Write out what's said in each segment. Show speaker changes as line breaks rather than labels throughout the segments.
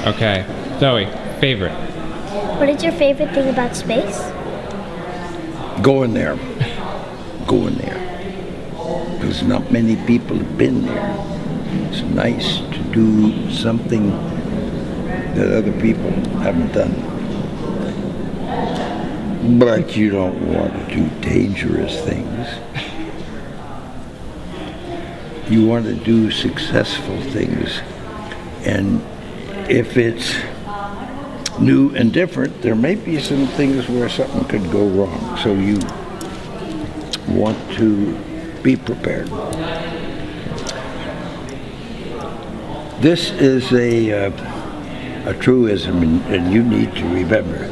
Okay. Zoey, favorite?
What is your favorite thing about space?
Going there. Going there. Because not many people have been there. It's nice to do something that other people haven't done. But you don't want to do dangerous things. You want to do successful things. And if it's new and different, there may be some things where something could go wrong. So you want to be prepared. This is a truism, and you need to remember.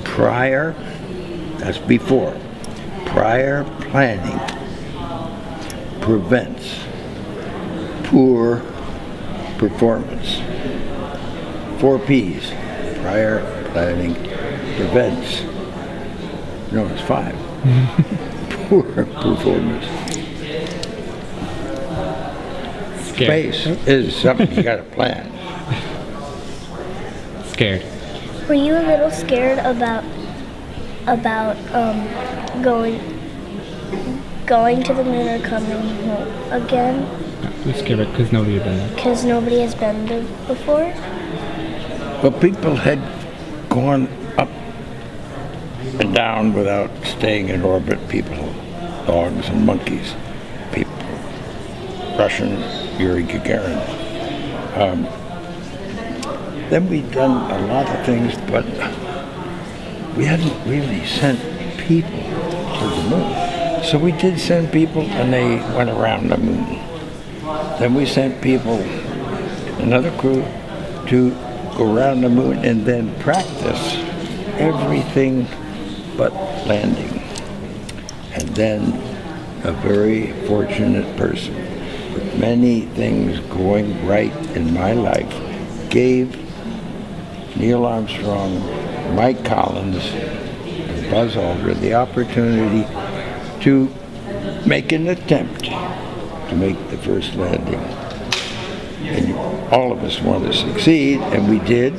Prior, that's before, prior planning prevents poor performance. 4 P's. Prior planning prevents. No, it's 5. Poor performance. Space is something you got to plan.
Scared.
Were you a little scared about going to the moon or coming home again?
I'm scared because nobody had been there.
Because nobody has been there before?
Well, people had gone up and down without staying in orbit. People, dogs and monkeys. People, Russian Yuri Gagarin. Then we'd done a lot of things, but we hadn't really sent people to the moon. So we did send people, and they went around the moon. Then we sent people, another crew, to go around the moon and then practice everything but landing. And then a very fortunate person with many things going right in my life gave Neil Armstrong, Mike Collins, and Buzz Aldrin the opportunity to make an attempt to make the first landing. And all of us want to succeed, and we did.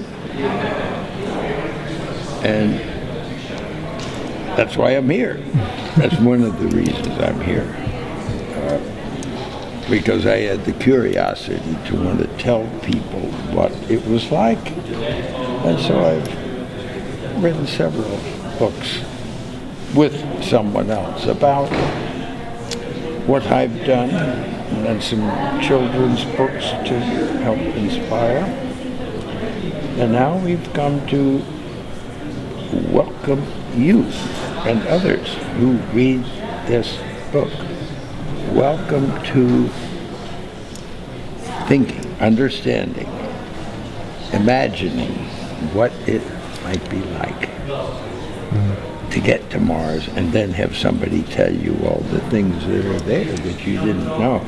And that's why I'm here. That's one of the reasons I'm here. Because I had the curiosity to want to tell people what it was like. And so I've written several books with someone else about what I've done, and then some children's books to help inspire. And now we've come to welcome you and others who read this book. Welcome to thinking, understanding, imagining what it might be like to get to Mars and then have somebody tell you all the things that are there that you didn't know.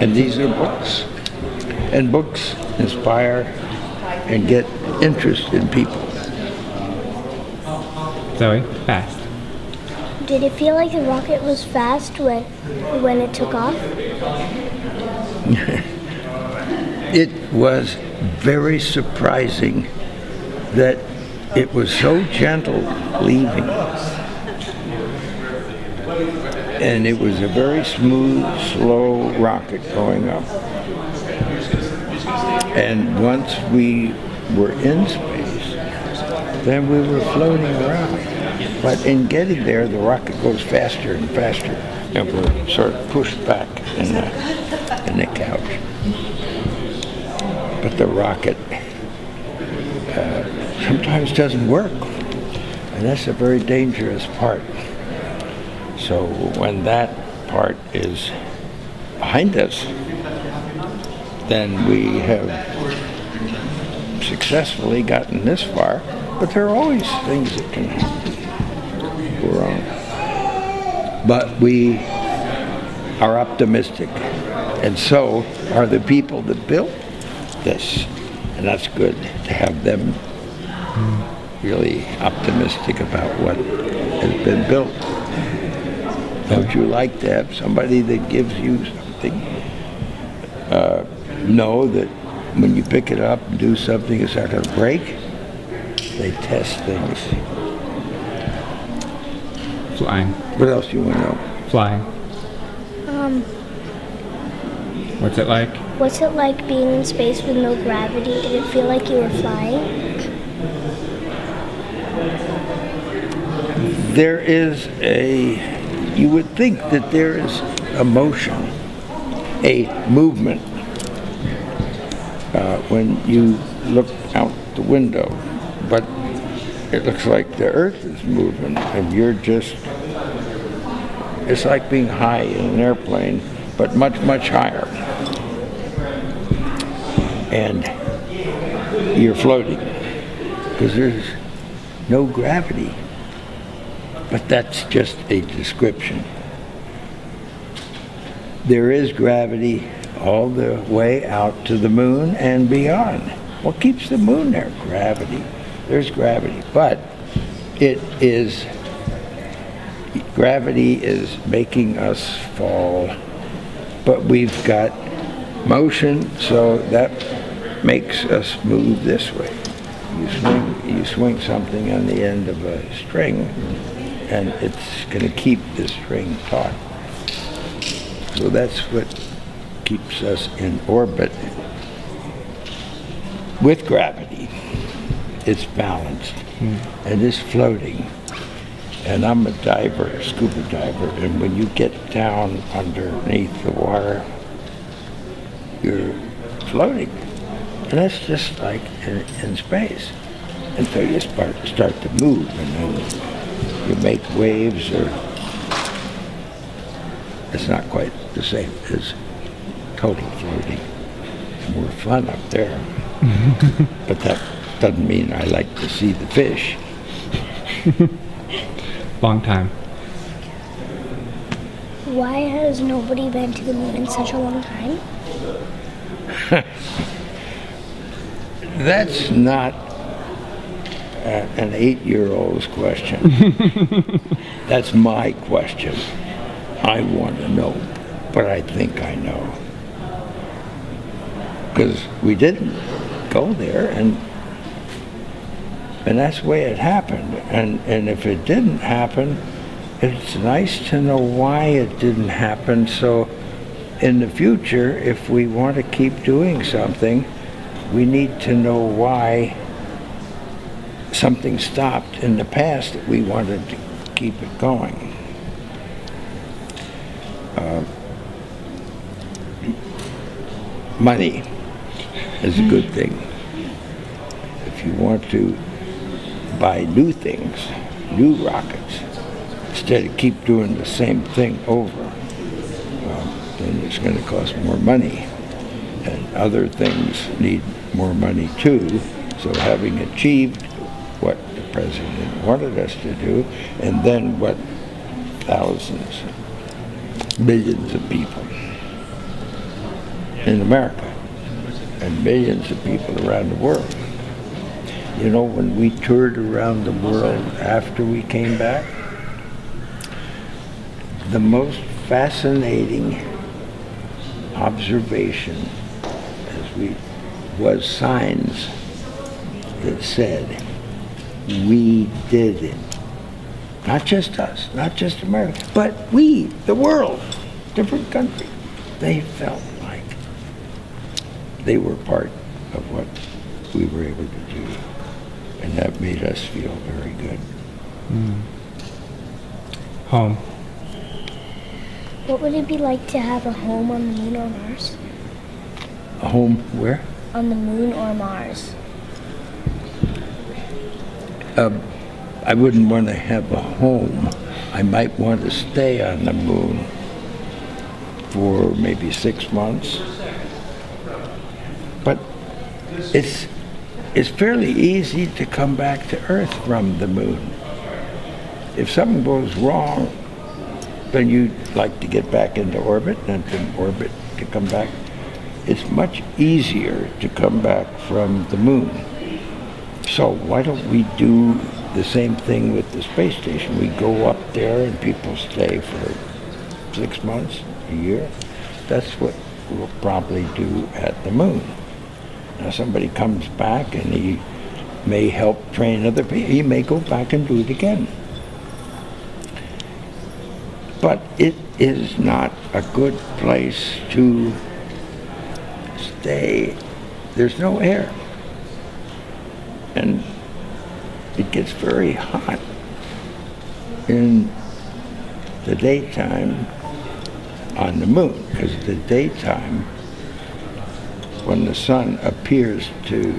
And these are books. And books inspire and get interest in people.
Zoey, fast.
Did it feel like the rocket was fast when it took off?
It was very surprising that it was so gentle leaving. And it was a very smooth, slow rocket going up. And once we were in space, then we were floating around. But in getting there, the rocket goes faster and faster, and we're sort of pushed back in the couch. But the rocket sometimes doesn't work, and that's a very dangerous part. So when that part is behind us, then we have successfully gotten this far, but there are always things that can go wrong. But we are optimistic, and so are the people that built this, and that's good to have them really optimistic about what has been built. Don't you like to have somebody that gives you something know that when you pick it up and do something, it's not going to break. They test things.
Flying.
What else do you want to know?
Flying. What's it like?
What's it like being in space with no gravity? Did it feel like you were flying?
There is you would think that there is a motion, a movement when you look out the window, but it looks like the Earth is moving and you're just, it's like being high in an airplane, but much, much higher. And you're floating because there's no gravity. But that's just a description. There is gravity all the way out to the moon and beyond. What keeps the moon there? Gravity. There's gravity. But gravity is making us fall. But we've got motion, so that makes us move this way. You swing something on the end of a string, and it's going to keep the string taut. So that's what keeps us in orbit with gravity. It's balanced and it's floating. And I'm a diver, scuba diver, and when you get down underneath the water, you're floating. And that's just like in space. Until you start to move, and then you make waves, or it's not quite the same as total floating. More fun up there. But that doesn't mean I like to see the fish.
Long time.
Why has nobody been to the moon in such a long time?
That's not an 8-year-old's question. That's my question. I want to know, but I think I know. Because we didn't go there, and that's the way it happened. And if it didn't happen, it's nice to know why it didn't happen, so in the future, if we want to keep doing something, we need to know why something stopped in the past that we wanted to keep it going. Money is a good thing. If you want to buy new things, new rockets, instead of keep doing the same thing over, then it's going to cost more money. And other things need more money too. So having achieved what the president wanted us to do, and then what thousands, millions of people in America, and millions of people around the world. You know, when we toured around the world after we came back, the most fascinating observation was signs that said, we did it. Not just us, not just America, but we, the world, different countries. They felt like they were part of what we were able to do. And that made us feel very good.
Home.
What would it be like to have a home on the moon or Mars?
A home where?
On the moon or Mars.
I wouldn't want to have a home. I might want to stay on the moon for maybe 6 months. But it's fairly easy to come back to Earth from the moon. If something goes wrong, then you'd like to get back into orbit, and from orbit to come back. It's much easier to come back from the moon. So why don't we do the same thing with the space station? We go up there and people stay for 6 months, a year. That's what will probably do at the moon. Now somebody comes back and he may help train other people. He may go back and do it again. But it is not a good place to stay. There's no air. And it gets very hot in the daytime on the moon, because the daytime, when the sun appears to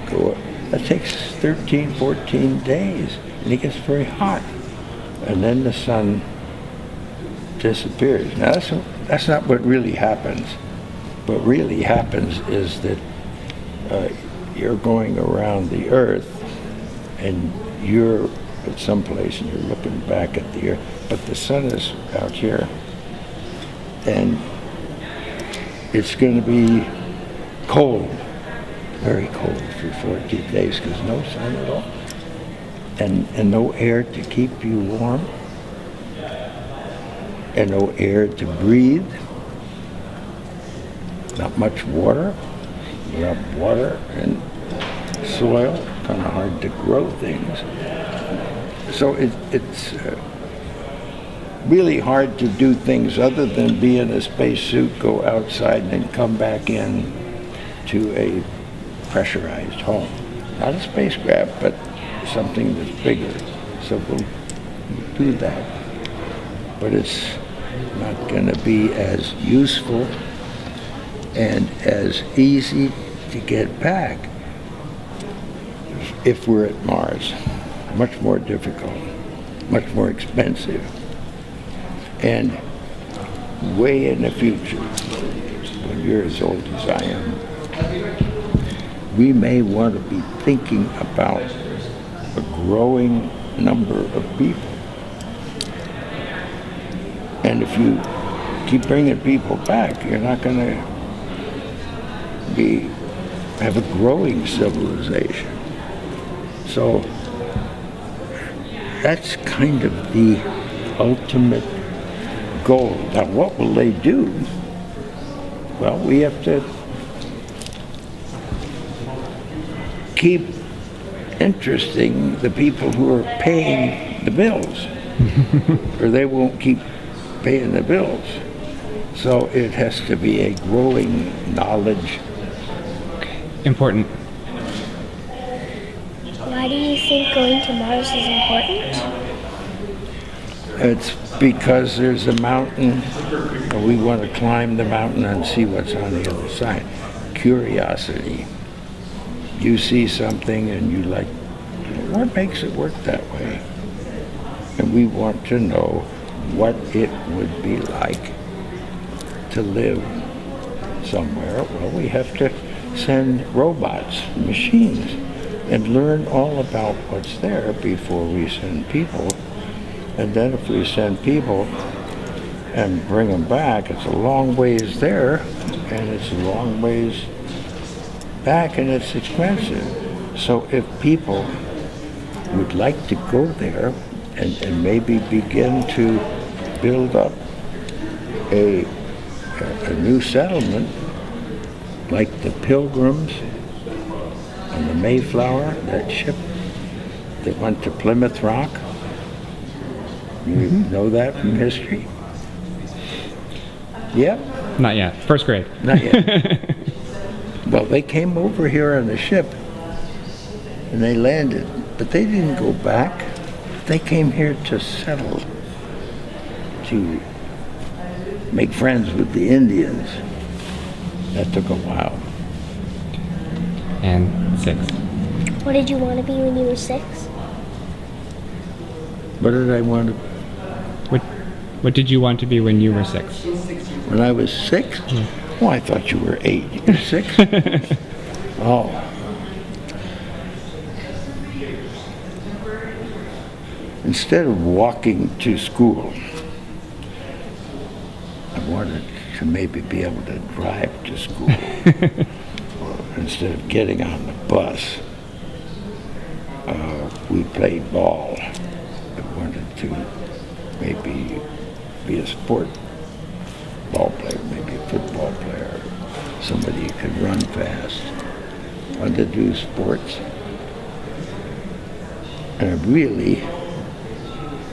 go up, that takes 13, 14 days, and it gets very hot. And then the sun disappears. Now that's not what really happens. What really happens is that you're going around the Earth, and you're at some place and you're looking back at the Earth, but the sun is out here, and it's going to be cold, very cold for 14 days, because no sun at all, and no air to keep you warm, and no air to breathe, not much water. Without water and soil, kind of hard to grow things. So it's really hard to do things other than be in a spacesuit, go outside, and then come back in to a pressurized home. Not a spacecraft, but something that's bigger. So we'll do that. But it's not going to be as useful and as easy to get back if we're at Mars. Much more difficult, much more expensive, and way in the future, when you're as old as I am, we may want to be thinking about a growing number of people. And if you keep bringing people back, you're not going to have a growing civilization. So that's kind of the ultimate goal. Now, what will they do? Well, we have to keep interesting the people who are paying the bills, or they won't keep paying the bills. So it has to be a growing knowledge.
Important.
Why do you think going to Mars is important?
It's because there's a mountain, and we want to climb the mountain and see what's on the other side. Curiosity. You see something and you like, what makes it work that way? And we want to know what it would be like to live somewhere. Well, we have to send robots, machines, and learn all about what's there before we send people. And then if we send people and bring them back, it's a long ways there, and it's a long ways back, and it's expensive. So if people would like to go there and maybe begin to build up a new settlement, like the Pilgrims and the Mayflower, that ship that went to Plymouth Rock. You know that from history? Yep.
Not yet. First grade.
Not yet. Well, they came over here on the ship and they landed, but they didn't go back. They came here to settle, to make friends with the Indians. That took a while.
And 6.
What did you want to be when you were 6?
What did I want to?
What did you want to be when you were 6?
When I was 6?
Yeah.
Oh, I thought you were 8. You're 6? Oh. Instead of walking to school, I wanted to maybe be able to drive to school. Instead of getting on the bus, we played ball. I wanted to maybe be a sport ball player, maybe a football player, somebody who could run fast. Wanted to do sports. And I really,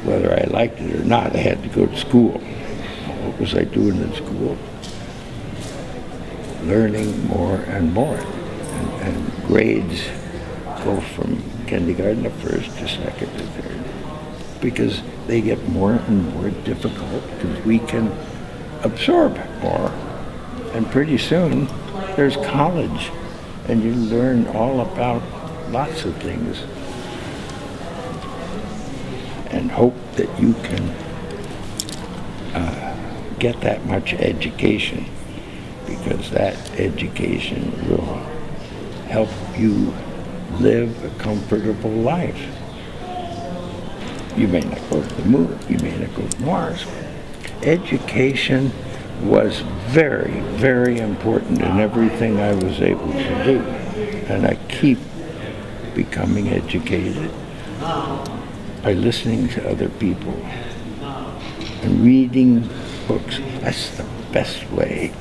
whether I liked it or not, I had to go to school. What was I doing in school? Learning more and more. And grades go from kindergarten to first to second to third. Because they get more and more difficult because we can absorb more. And pretty soon, there's college. And you learn all about lots of things. And hope that you can get that much education, because that education will help you live a comfortable life. You may not go to the moon, you may not go to Mars. Education was very, very important in everything I was able to do. And I keep becoming educated by listening to other people and reading books. That's the best way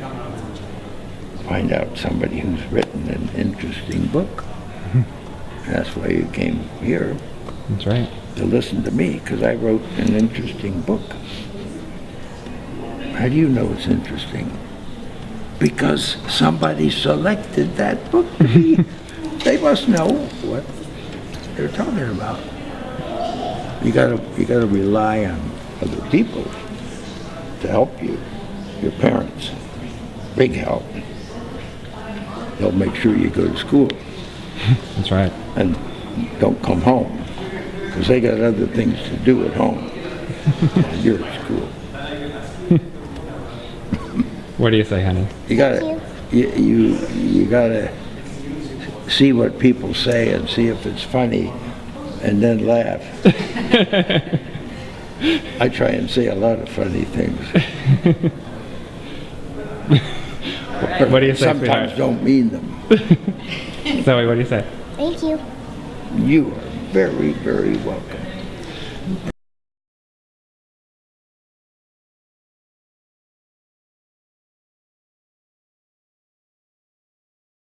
to find out somebody who's written an interesting book. And that's why you came here.
That's right.
To listen to me, because I wrote an interesting book. How do you know it's interesting? Because somebody selected that book to be. They must know what they're talking about. You gotta rely on other people to help you. Your parents, big help. They'll make sure you go to school.
That's right.
And don't come home, because they got other things to do at home while you're at school.
What do you say, honey?
You gotta, you gotta see what people say and see if it's funny, and then laugh. I try and say a lot of funny things.
What do you say,
Sometimes
sweetheart?
don't mean them.
Zoey, what do you say?
Thank you.
You are very, very welcome.